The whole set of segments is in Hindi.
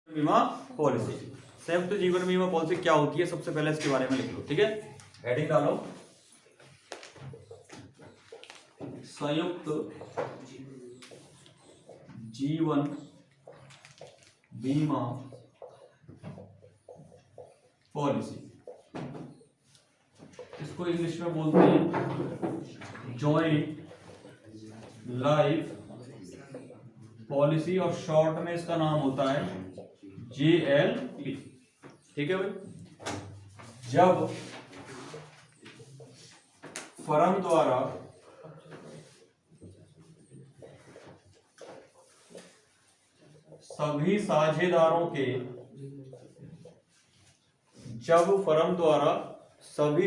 बीमा पॉलिसी। संयुक्त जीवन बीमा पॉलिसी क्या होती है, सबसे पहले इसके बारे में लिख लो, ठीक है। हेडिंग डालो, संयुक्त जीवन बीमा पॉलिसी, इसको इंग्लिश में बोलते हैं जॉइंट लाइफ पॉलिसी, और शॉर्ट में इसका नाम होता है JLP, ठीक है भाई। जब फर्म द्वारा सभी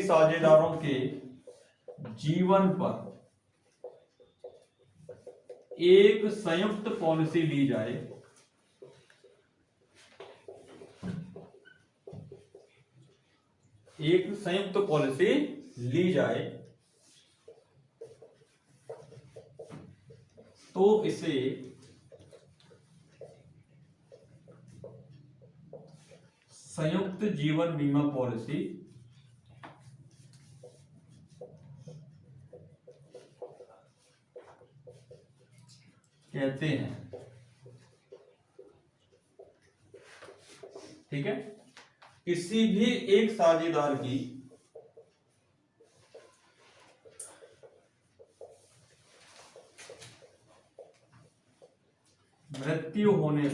साझेदारों के जीवन पर एक संयुक्त पॉलिसी ली जाए, तो इसे संयुक्त जीवन बीमा पॉलिसी कहते हैं, ठीक है। किसी भी एक साझेदार की मृत्यु होने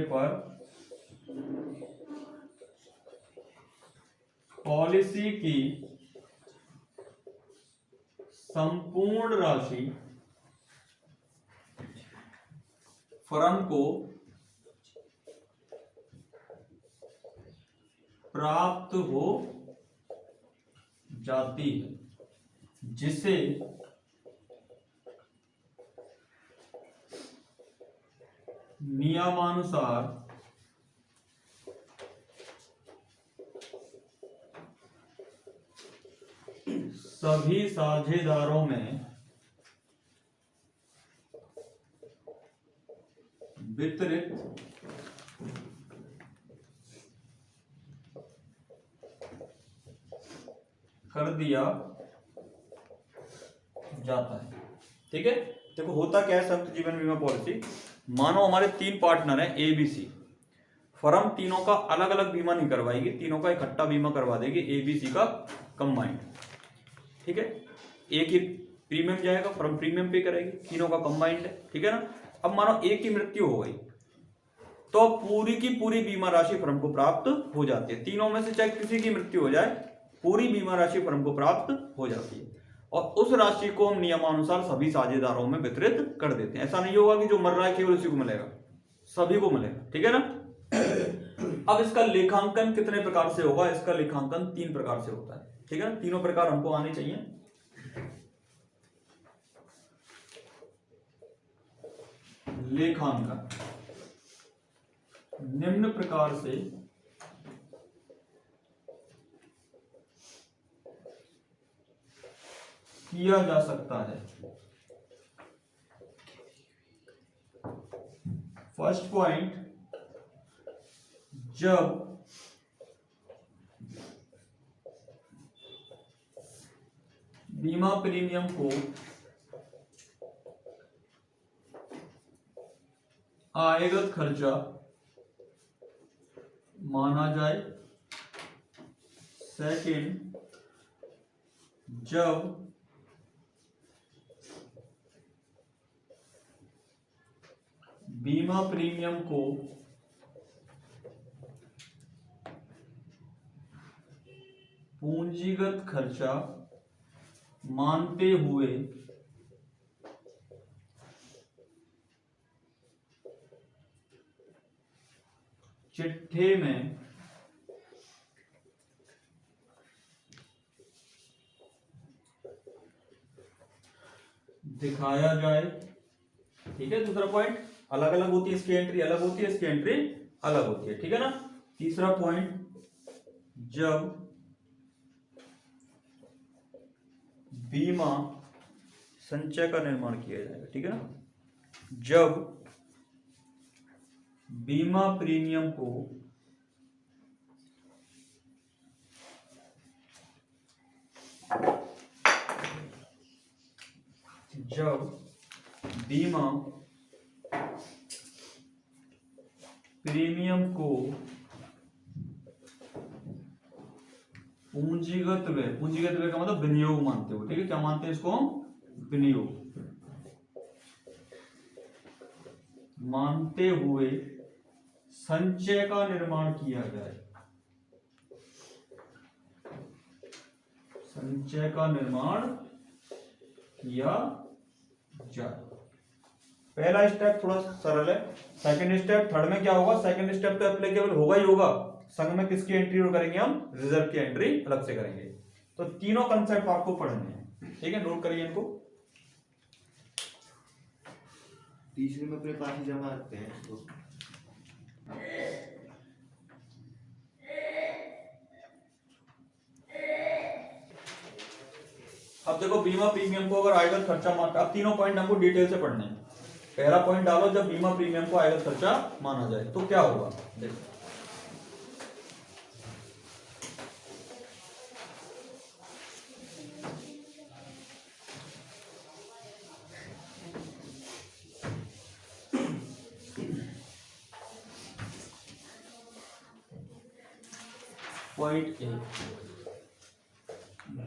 पर, पॉलिसी की संपूर्ण राशि फर्म को प्राप्त हो जाती है, जिसे नियमानुसार सभी साझेदारों में वितरित कर दिया जाता है, ठीक है। देखो होता क्या है संयुक्त जीवन बीमा पॉलिसी, मानो हमारे 3 पार्टनर हैं ABC, फर्म तीनों का अलग अलग बीमा नहीं करवाएगी, तीनों का इकट्ठा बीमा करवा देगी, ABC का कंबाइंड, ठीक है। एक ही प्रीमियम जाएगा, फर्म प्रीमियम पे करेगी, तीनों का कंबाइंड है, ठीक है ना। अब मानो एक की मृत्यु हो गई तो पूरी की पूरी बीमा राशि फर्म को प्राप्त हो जाती है, तीनों में से चाहे किसी की मृत्यु हो जाए, पूरी बीमा राशि फर्म को प्राप्त हो जाती है, और उस राशि को हम नियमानुसार सभी साझेदारों में वितरित कर देते हैं। ऐसा नहीं होगा कि जो मर रहा है केवल उसी को मिलेगा, सभी को मिलेगा, ठीक है ना। अब इसका लेखांकन कितने प्रकार से होगा, इसका लेखांकन 3 प्रकार से होता है, ठीक है। तीनों प्रकार हमको आने चाहिए। लेखांकन निम्न प्रकार से किया जा सकता है। फर्स्ट पॉइंट, जब बीमा प्रीमियम को आयगत खर्चा माना जाए। सेकंड, जब बीमा प्रीमियम को पूंजीगत खर्चा मानते हुए चिट्ठे में दिखाया जाए, ठीक है। दूसरा पॉइंट, अलग अलग होती है इसकी एंट्री, अलग होती है इसकी एंट्री, अलग होती है, ठीक है ना। तीसरा पॉइंट, जब बीमा संचय का निर्माण किया जाएगा, ठीक है ना। जब बीमा प्रीमियम को पूंजीगत व्यय का मतलब विनियोग मानते हो, ठीक है। क्या मानते हैं इसको? विनियोग मानते हुए संचय का निर्माण किया जाए, संचय का निर्माण किया जाए। पहला स्टेप थोड़ा सरल है। सेकंड स्टेप, थर्ड में क्या होगा? सेकंड स्टेप तो एप्लीकेबल होगा ही होगा। संघ में किसकी एंट्री करेंगे हम? रिजर्व की एंट्री अलग से करेंगे। तो तीनों कंसेप्ट आपको पढ़ने हैं, ठीक है। नोट करिए इनको। तीसरे में अपने पास ही जमा रखते हैं तो। अब देखो बीमा प्रीमियम को अगर आयगत खर्चा माना, अब तीनों पॉइंट हमको डिटेल से पढ़ने हैं। पहला पॉइंट डालो, जब बीमा प्रीमियम को आयगत खर्चा माना जाए तो क्या होगा? देखो पॉइंट ए,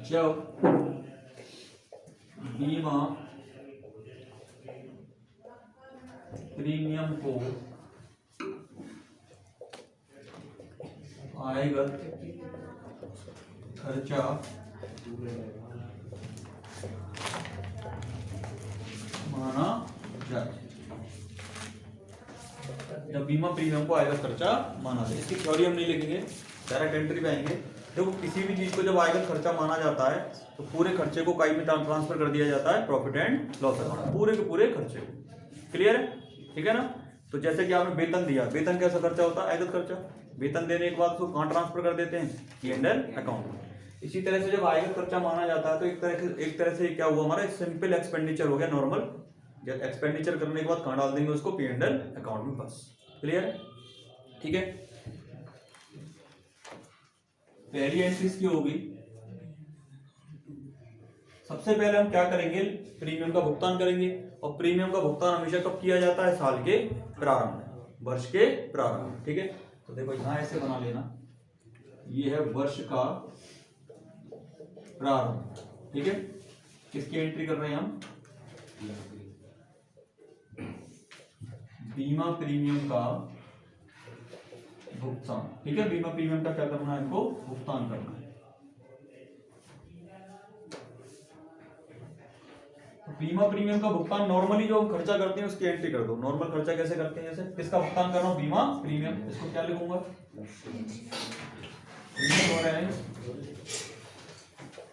जब बीमा प्रीमियम को आयगत खर्चा माना जाए, जब बीमा प्रीमियम को आयगत खर्चा माना जाए। इसकी थ्योरी हम नहीं लिखेंगे, डायरेक्ट एंट्री पे आएंगे। देखो किसी भी चीज को जब आयगत खर्चा माना जाता है तो पूरे खर्चे को काई में ट्रांसफर कर दिया जाता है प्रॉफिट एंड लॉस अकाउंट, पूरे के पूरे खर्चे को। क्लियर है? ठीक है ना। तो जैसे कि आपने वेतन दिया, वेतन कैसा खर्चा होता है? आयगत खर्चा। वेतन देने के बाद उसको कहाँ ट्रांसफर कर देते हैं? P&L अकाउंट में। इसी तरह से जब आयगत खर्चा माना जाता है तो एक तरह से क्या हुआ हमारा? सिंपल एक्सपेंडिचर हो गया, नॉर्मल। जब एक्सपेंडिचर करने के बाद कहाँ डाल देंगे उसको? P&L अकाउंट में, बस। क्लियर है? ठीक है। पहली एंट्रीज की होगी। सबसे पहले हम क्या करेंगे? प्रीमियम का भुगतान करेंगे। और प्रीमियम का भुगतान हमेशा कब किया जाता है? साल के प्रारंभ में, वर्ष के प्रारंभ में, ठीक है। तो देखो यहां ऐसे बना लेना, ये है वर्ष का प्रारंभ, ठीक है। किसकी एंट्री कर रहे हैं हम? बीमा प्रीमियम का भुगतान, ठीक है। बीमा प्रीमियम का क्या करना है? इनको भुगतान करना है। बीमा प्रीमियम का भुगतान नॉर्मली जो हम खर्चा करते हैं उसकी एंट्री कर दो। नॉर्मल खर्चा कैसे करते हैं? जैसे किसका भुगतान कर रहा हूं? बीमा प्रीमियम। इसको क्या लिखूंगा?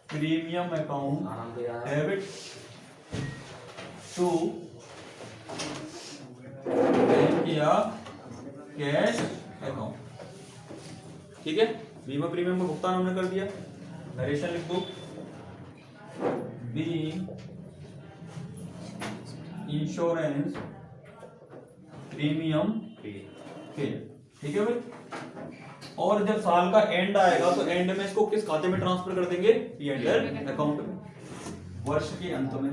Premium account debit to bank या कैश अकाउंट, ठीक है। बीमा प्रीमियम का भुगतान हमने कर दिया। नरेशन लिख दो, बी इंश्योरेंस प्रीमियम पे, ठीक है भाई। और जब साल का एंड आएगा तो एंड में इसको किस खाते में ट्रांसफर कर देंगे? P&L अकाउंट में, वर्ष के अंत में,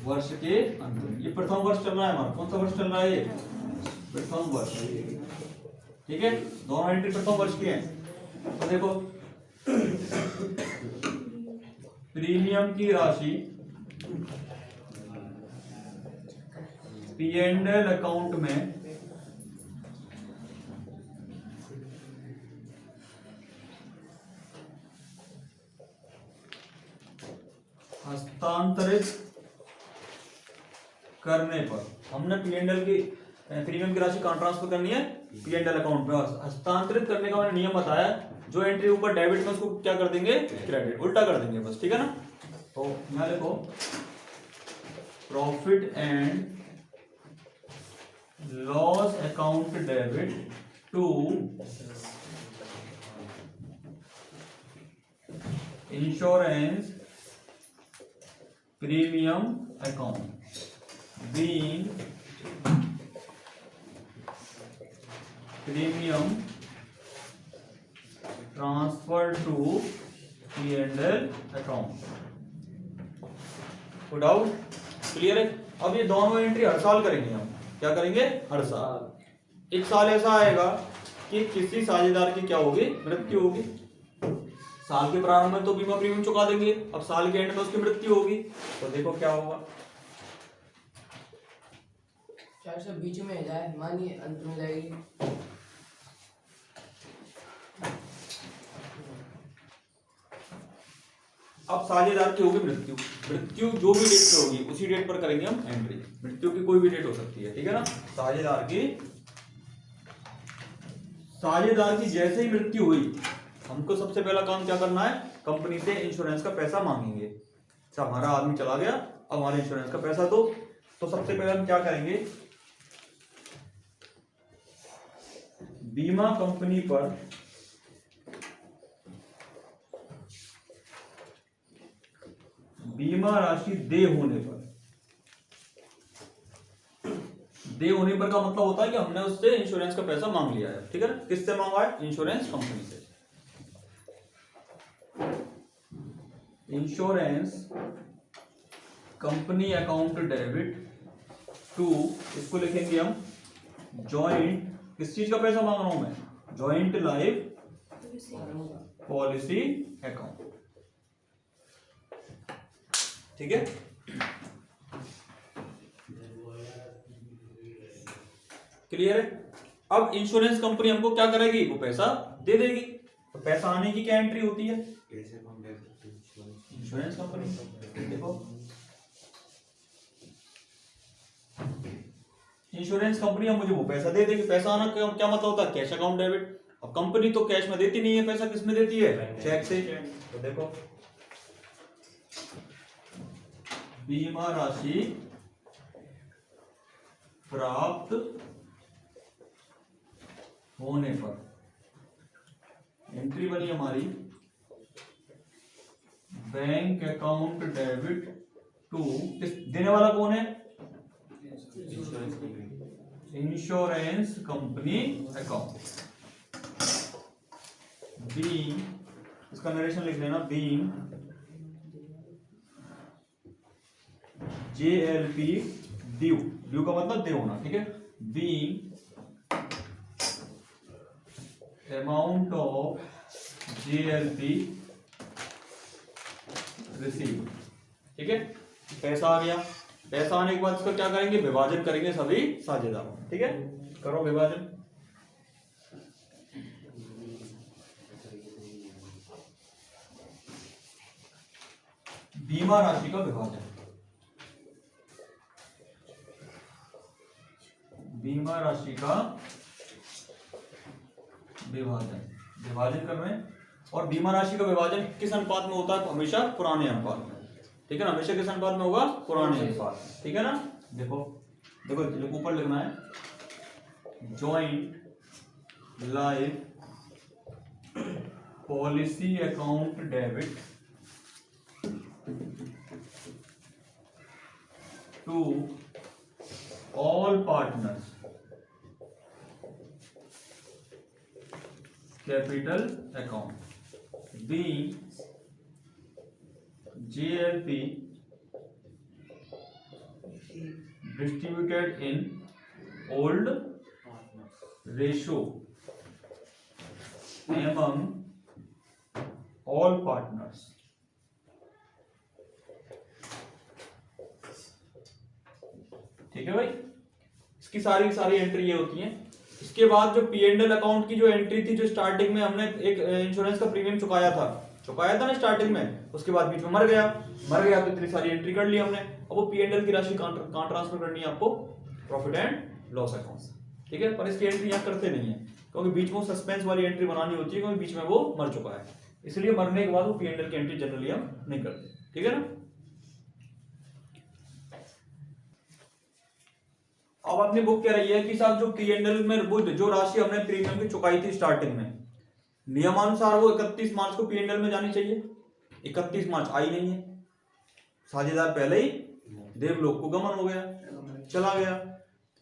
वर्ष के अंत में। ये प्रथम वर्ष चल रहा है हमारा। कौन सा वर्ष चल रहा है? ये प्रथम वर्ष, ठीक है। दोनों एंट्री प्रथम वर्ष की हैं। तो देखो प्रीमियम की राशि P&L अकाउंट में हस्तांतरित करने पर, हमने P&L की प्रीमियम की राशि कहां ट्रांसफर करनी है? P&L अकाउंट में। हस्तांतरित करने का मैंने नियम बताया, जो एंट्री ऊपर डेबिट में उसको क्या कर देंगे? क्रेडिट, उल्टा कर देंगे, बस, ठीक है ना। तो यहां लिखो profit and loss account debit to insurance premium account being premium transfer to P&L account. कोई डाउट? क्लियर है? अब ये दोनों एंट्री हर साल करेंगे हम। क्या करेंगे? हर साल। एक साल ऐसा आएगा कि किसी साझेदार की क्या होगी? मृत्यु होगी। साल के प्रारंभ में तो बीमा प्रीमियम चुका देंगे, अब साल के एंड में उसकी मृत्यु होगी, तो देखो क्या होगा। चार सब बीच में जाए, मानिए अंत में जाएगी। अब साझेदार की होगी मृत्यु। मृत्यु जो भी डेट पे होगी उसी डेट पर करेंगे हम एंट्री। मृत्यु की कोई भी डेट हो सकती है, ठीक है ना। साझेदार की जैसे ही मृत्यु हुई, हमको सबसे पहला काम क्या करना है? कंपनी से इंश्योरेंस का पैसा मांगेंगे। अच्छा, हमारा आदमी चला गया, अब हमारे इंश्योरेंस का पैसा दो। तो सबसे पहले हम क्या करेंगे? बीमा कंपनी पर बीमा राशि दे होने पर का मतलब होता है कि हमने उससे इंश्योरेंस का पैसा मांग लिया है, ठीक है ना। किससे मांगा है? इंश्योरेंस कंपनी से। Insurance company account debit to, इसको लिखेंगे हम जॉइंट, किस चीज का पैसा मांग रहा हूं मैं? जॉइंट लाइफ पॉलिसी अकाउंट, ठीक है। क्लियर है? अब इंश्योरेंस कंपनी हमको क्या करेगी? वो पैसा दे देगी। तो पैसा आने की क्या एंट्री होती है? कैसे हम ले सकते हैं insurance? इंश्योरेंस कंपनी, देखो इंश्योरेंस कंपनी अब मुझे वो पैसा दे देगी। पैसा आना क्या मतलब होता है? Cash account debit. अब कंपनी तो कैश में देती नहीं है पैसा, किस में देती है? चेक से। तो देखो बीमा राशि प्राप्त होने पर एंट्री बनी हमारी बैंक अकाउंट डेबिट टू, देने वाला कौन है? Insurance company. Insurance company account. Being, इसका नरेशन लिख लेना, बीइंग JLP ड्यू, ड्यू का मतलब दे होना, ठीक है। Being amount of JLP receive, ठीक है। पैसा आ गया। पैसा आने के बाद इसका क्या करेंगे? विभाजन करेंगे सभी साझेदारों, ठीक है। करो विभाजन। बीमा राशि का विभाजन, बीमा राशि का विभाजन कर रहे हैं। और बीमा राशि का विभाजन किस अनुपात में होता है? हमेशा पुराने अनुपात में, ठीक है ना। हमेशा किस अनुपात में होगा? पुराने अनुपात, ठीक है ना। देखो देखो ऊपर लिखना है joint life policy account debit to all partners capital account being JLP distributed in old ratio among all partners, ठीक है भाई। इसकी सारी एंट्री ये होती है। इसके बाद जो P&L अकाउंट की जो एंट्री थी, जो स्टार्टिंग में हमने एक इंश्योरेंस का प्रीमियम चुकाया था ना स्टार्टिंग में, उसके बाद बीच में मर गया तो इतनी सारी एंट्री कर ली हमने। अब वो P&L की राशि कहां ट्रांसफर करनी है आपको? प्रॉफिट एंड लॉस अकाउंट, ठीक है। पर इसकी एंट्री यहाँ करते नहीं है, क्योंकि बीच में सस्पेंस वाली एंट्री बनानी होती है, क्योंकि बीच में वो मर चुका है। इसलिए मरने के बाद वो P&L की एंट्री जनरली हम नहीं करते, ठीक है ना। अब अपनी बुक कह रही है कि साहब जो P&L में वो जो राशि हमने प्रीमियम की चुकाई थी स्टार्टिंग में, नियमानुसार वो 31 मार्च को P&L में जानी चाहिए, 31 मार्च आई नहीं है, साझेदार पहले ही देवलोक को गमन हो गया, चला गया।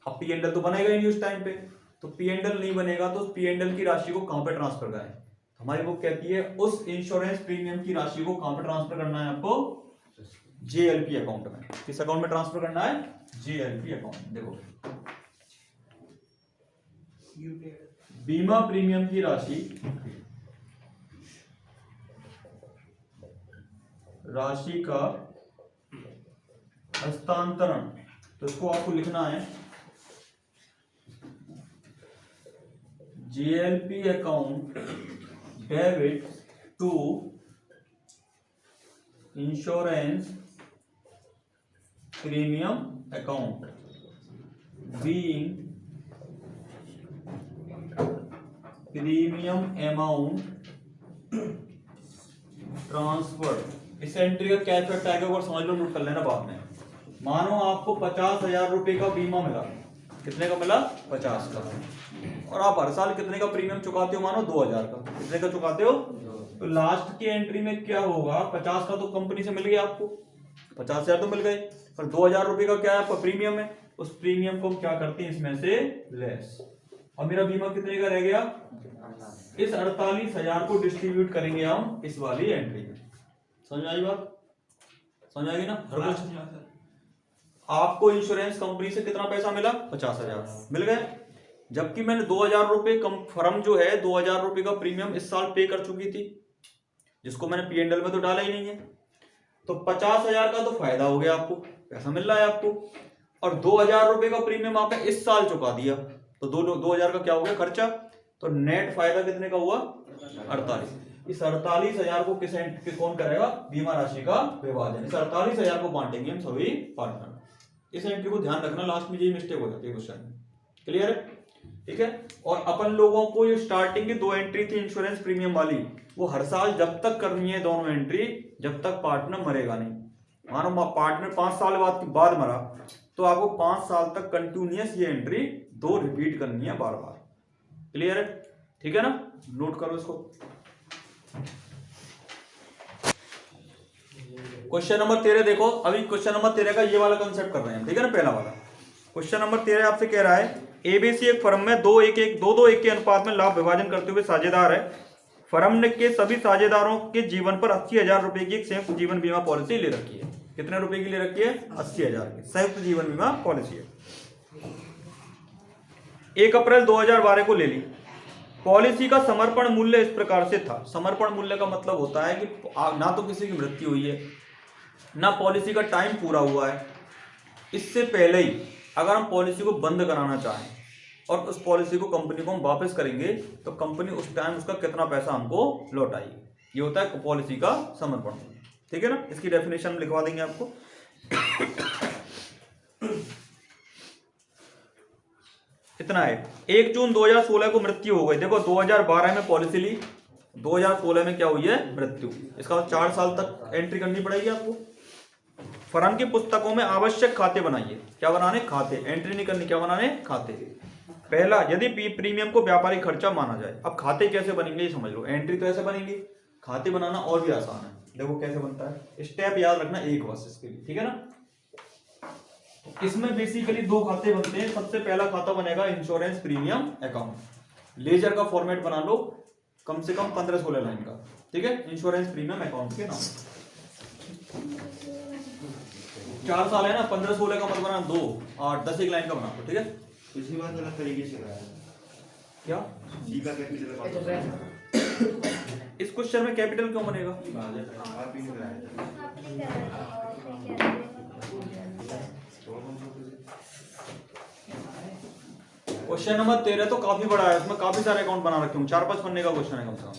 अब पी एंड एल तो बनेगा ही नहीं उस टाइम पे, तो पी एंड एल नहीं बनेगा तो पी एंड एल की राशि को कहां पे ट्रांसफर करें? हमारी बुक कहती है उस इंश्योरेंस प्रीमियम की राशि को कहां पे ट्रांसफर करना है आपको? जेएलपी अकाउंट में। किस अकाउंट में ट्रांसफर करना है? JLP account. देखो बीमा प्रीमियम की राशि का हस्तांतरण, तो इसको आपको लिखना है JLP account debit to insurance premium account being premium amount transfer. इस एंट्री का क्या इफेक्ट आएगा और समझ लो, नोट कर लेना बाद में। मानो आपको 50,000 रुपए का बीमा मिला, कितने का मिला? 50 का, और आप हर साल कितने का प्रीमियम चुकाते हो? मानो 2,000 का। कितने का चुकाते हो? तो लास्ट की एंट्री में क्या होगा? 50 का तो कंपनी से मिल गया आपको, 50,000 तो मिल गए, पर 2,000 रुपए का क्या है आपका प्रीमियम है, उस प्रीमियम को हम क्या करते हैं इसमें से लेस। और मेरा बीमा कितने का रह गया? इस 48,000 को डिस्ट्रीब्यूट करेंगे हम इस वाली एंट्री में। समझ आई बात? समझ आएगी ना? हर कुछ आपको इंश्योरेंस कंपनी से कितना पैसा मिला? 50,000 मिल गए, जबकि मैंने 2,000 रुपए फर्म जो है 2,000 रुपए का प्रीमियम इस साल पे कर चुकी थी, जिसको मैंने पी एंड एल में तो डाला ही नहीं है। तो 50,000 का तो फायदा हो गया, आपको पैसा मिल रहा है आपको, और 2,000 रुपए का प्रीमियम आपने इस साल चुका दिया, तो 2,000 का क्या हो गया? खर्चा। तो नेट फायदा कितने का हुआ? 48। इस 48,000 को किस कौन करेगा? बीमा राशि का विभाजन। इस 48,000 को बांटेंगे हम सभी पार्टनर। इस एंट्री को ध्यान रखना, लास्ट में यही मिस्टेक हो जाती है क्वेश्चन में। क्लियर है? ठीक है। और अपन लोगों को ये स्टार्टिंग की 2 एंट्री थी इंश्योरेंस प्रीमियम वाली, वो हर साल जब तक करनी है दोनों एंट्री, जब तक पार्टनर मरेगा नहीं। मानो पार्टनर 5 साल बाद मरा, तो आपको 5 साल तक कंटिन्यूअस ये एंट्री 2 रिपीट करनी है बार बार। क्लियर है? ठीक है ना? नोट करो इसको। क्वेश्चन नंबर 13 देखो। अभी क्वेश्चन नंबर 13 का ये वाला कंसेप्ट कर रहे हैं, ठीक है ना? पहला वाला क्वेश्चन नंबर 13 आपसे कह रहा है एबीसी एक फर्म में 2:1 के अनुपात में लाभ विभाजन करते हुए साझेदार है। फर्म ने के सभी साझेदारों के जीवन पर 80,000 रुपए की एक संयुक्त जीवन बीमा पॉलिसी ले रखी है। कितने रुपए की ले रखी है? 80,000 की संयुक्त जीवन बीमा पॉलिसी है। 1 अप्रैल 2012 को ले ली। पॉलिसी का समर्पण मूल्य इस प्रकार से था। समर्पण मूल्य का मतलब होता है कि ना तो किसी की मृत्यु हुई है, ना पॉलिसी का टाइम पूरा हुआ है। इससे पहले ही अगर हम पॉलिसी को बंद कराना चाहें और उस पॉलिसी को कंपनी को हम वापस करेंगे, तो कंपनी उस टाइम उसका कितना पैसा हमको लौटाएगी। ये होता है पॉलिसी का समर्पण। ठीक है ना? इसकी डेफिनेशन लिखवा देंगे आपको। इतना है। 1 जून 2016 को मृत्यु हो गई। देखो 2012 में पॉलिसी ली, 2016 में क्या हुई है? मृत्यु। इसका 4 साल तक एंट्री करनी पड़ेगी आपको। फर्म की पुस्तकों में आवश्यक खाते बनाइए। क्या बनाने? खाते। एंट्री नहीं करनी, क्या बनाने? खाते। पहला, यदि प्रीमियम को व्यापारिक खर्चा माना जाए। अब खाते कैसे बनेंगे ये समझ लो। एंट्री तो ऐसे बनेंगी, खाते बनाना और भी आसान है। देखो कैसे बनता है, स्टेप याद रखना एक बस इसके लिए, ठीक है ना? इसमें बेसिकली 2 खाते बनते हैं। सबसे पहला खाता बनेगा इंश्योरेंस प्रीमियम अकाउंट। लेजर का फॉर्मेट बना लो, कम से कम 15-16 लाइन का, ठीक है? इंश्योरेंस प्रीमियम अकाउंट के नाम 4 साल है ना, 15-16 का मत बना, 2 और 10 लाइन का बना दो, ठीक है? पिछली बार अलग तरीके से कराया क्या सी का कैपिटल इस क्वेश्चन में कैपिटल क्यों बनेगा? आप ही ने कराया क्वेश्चन नंबर 13 तो काफी बड़ा है, इसमें काफी सारे अकाउंट बना रखे हूँ। 4-5 पन्ने का क्वेश्चन है कम से कम।